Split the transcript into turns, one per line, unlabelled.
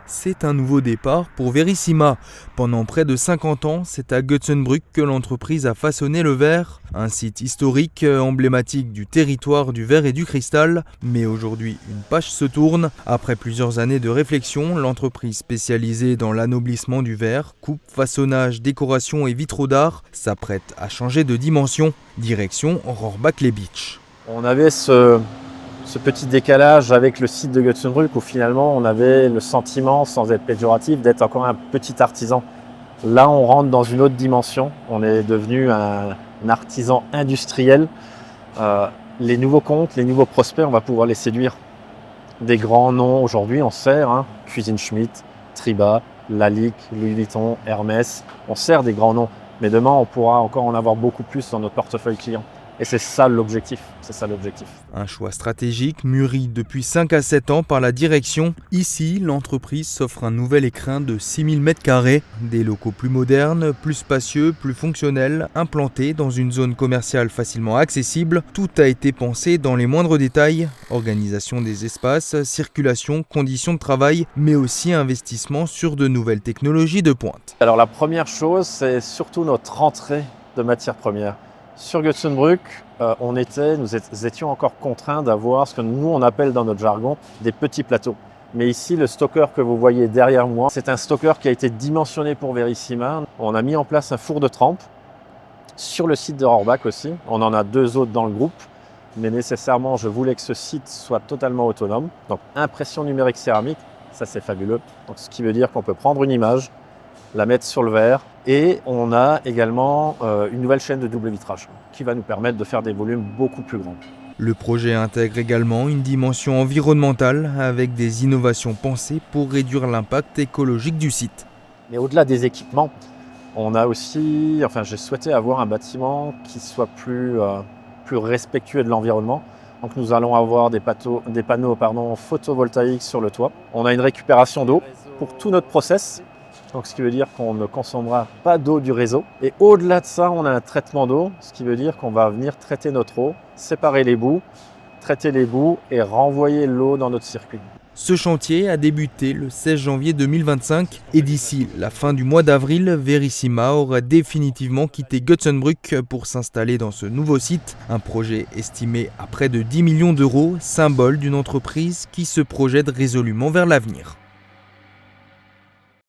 C'est un nouveau départ pour Verissima. Pendant près de 50 ans, c'est à Götzenbrück que l'entreprise a façonné le verre, un site historique emblématique du territoire du verre et du cristal. Mais aujourd'hui, une page se tourne. Après plusieurs années de réflexion, l'entreprise spécialisée dans l'anoblissement du verre, coupe, façonnage, décoration et vitraux d'art, s'apprête à changer de dimension. Direction Rohrbach-les-Beach.
On avait ce petit décalage avec le site de Götzenbrück où finalement on avait le sentiment, sans être péjoratif, d'être encore un petit artisan. Là on rentre dans une autre dimension, on est devenu un artisan industriel. Les nouveaux comptes, les nouveaux prospects, on va pouvoir les séduire. Des grands noms aujourd'hui, on sert, Cuisine Schmidt, Triba, Lalique, Louis Vuitton, Hermès, on sert des grands noms. Mais demain on pourra encore en avoir beaucoup plus dans notre portefeuille client. Et c'est ça l'objectif,
Un choix stratégique mûri depuis 5 à 7 ans par la direction. Ici, l'entreprise s'offre un nouvel écrin de 6000 m², des locaux plus modernes, plus spacieux, plus fonctionnels, implantés dans une zone commerciale facilement accessible. Tout a été pensé dans les moindres détails, organisation des espaces, circulation, conditions de travail, mais aussi investissement sur de nouvelles technologies de pointe.
Alors la première chose, c'est surtout notre entrée de matières premières. Sur Götzenbrück, nous étions encore contraints d'avoir ce que nous on appelle dans notre jargon des petits plateaux. Mais ici, le stocker que vous voyez derrière moi, c'est un stocker qui a été dimensionné pour Verissima. On a mis en place un four de trempe sur le site de Rohrbach aussi. On en a 2 autres dans le groupe, mais nécessairement, je voulais que ce site soit totalement autonome. Donc, impression numérique céramique, ça c'est fabuleux. Donc, ce qui veut dire qu'on peut prendre une image, la mettre sur le verre et on a également une nouvelle chaîne de double vitrage qui va nous permettre de faire des volumes beaucoup plus grands.
Le projet intègre également une dimension environnementale avec des innovations pensées pour réduire l'impact écologique du site.
Mais au-delà des équipements, on a aussi, j'ai souhaité avoir un bâtiment qui soit plus respectueux de l'environnement. Donc nous allons avoir des panneaux photovoltaïques sur le toit. On a une récupération d'eau pour tout notre process. Donc, ce qui veut dire qu'on ne consommera pas d'eau du réseau. Et au-delà de ça, on a un traitement d'eau, ce qui veut dire qu'on va venir traiter notre eau, séparer les bouts, traiter les bouts et renvoyer l'eau dans notre circuit.
Ce chantier a débuté le 16 janvier 2025 et d'ici la fin du mois d'avril, Verissima aura définitivement quitté Götzenbrück pour s'installer dans ce nouveau site. Un projet estimé à près de 10 millions d'euros, symbole d'une entreprise qui se projette résolument vers l'avenir.